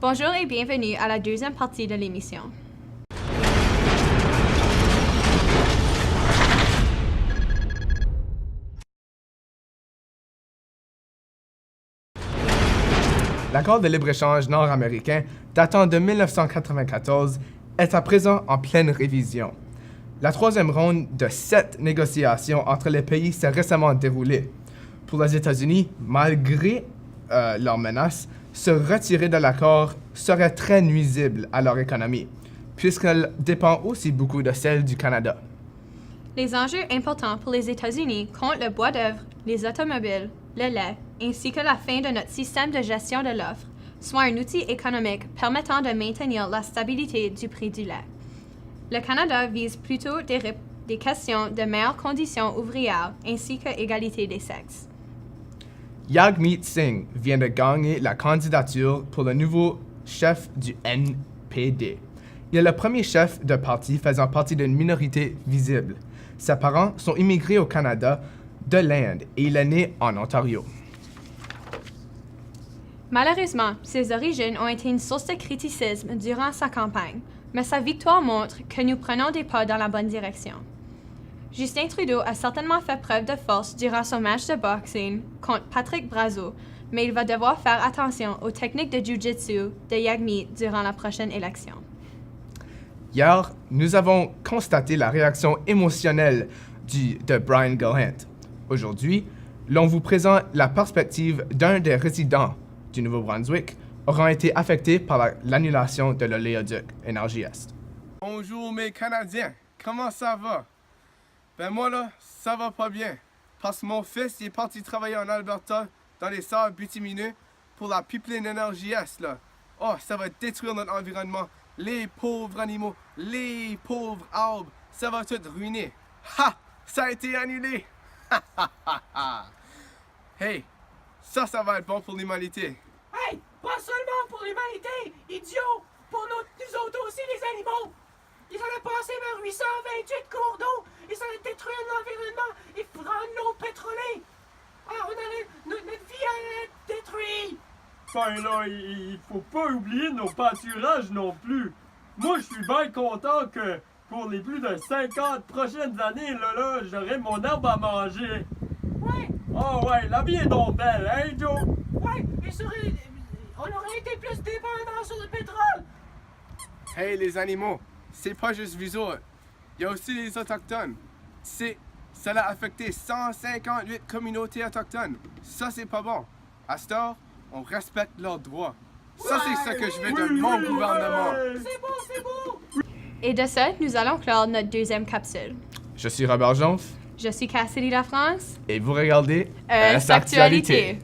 Bonjour et bienvenue à la deuxième partie de l'émission. L'accord de libre-échange nord-américain datant de 1994 est à présent en pleine révision. La troisième ronde de 7 négociations entre les pays s'est récemment déroulée. Pour les États-Unis, malgré leurs menaces, se retirer de l'accord serait très nuisible à leur économie, puisqu'elle dépend aussi beaucoup de celle du Canada. Les enjeux importants pour les États-Unis comptent le bois d'œuvre, les automobiles, le lait, ainsi que la fin de notre système de gestion de l'offre, soit un outil économique permettant de maintenir la stabilité du prix du lait. Le Canada vise plutôt des questions de meilleures conditions ouvrières ainsi que égalité des sexes. Jagmeet Singh vient de gagner la candidature pour le nouveau chef du NPD. Il est le premier chef de parti faisant partie d'une minorité visible. Ses parents sont immigrés au Canada de l'Inde et il est né en Ontario. Malheureusement, ses origines ont été une source de criticisme durant sa campagne, mais sa victoire montre que nous prenons des pas dans la bonne direction. Justin Trudeau a certainement fait preuve de force durant son match de boxing contre Patrick Brazeau, mais il va devoir faire attention aux techniques de jiu-jitsu de Jagmeet durant la prochaine élection. Hier, nous avons constaté la réaction émotionnelle de Brian Gilhant. Aujourd'hui, l'on vous présente la perspective d'un des résidents du Nouveau-Brunswick auront été affectés par l'annulation de l'oléoduc Énergie Est. Bonjour mes Canadiens, comment ça va? Ben moi là, ça va pas bien. Parce que mon fils il est parti travailler en Alberta dans les sables bitumineux pour la pipeline Énergie Est là. Oh, ça va détruire notre environnement. Les pauvres animaux, les pauvres arbres, ça va tout ruiner. Ha! Ça a été annulé! Ha ha ha ha! Hey, ça va être bon pour l'humanité. Hey! Pas seulement pour l'humanité, idiot! Pour nous autres aussi, les animaux! Ils allaient passer vers 828 cours d'eau, ils allaient détruire l'environnement et prendre l'eau pétrolée! Ah, notre vie allait être détruite! Ben là, il faut pas oublier nos pâturages non plus. Moi, je suis bien content que pour les plus de 50 prochaines années, là, j'aurai mon herbe à manger. Ouais! Oh ouais, la vie est donc belle, hein, Joe? Ouais! Et on aurait été plus dépendants sur le pétrole! Hey les animaux, c'est pas juste vous autres. Il y a aussi les autochtones. Ça a affecté 158 communautés autochtones. Ça c'est pas bon. À ce temps, on respecte leurs droits. Ça c'est ce que je veux de mon gouvernement. C'est beau, c'est beau! Et de ça, nous allons clore notre deuxième capsule. Je suis Robert Jonf Je suis Cassidy La France. et vous regardez Actualité.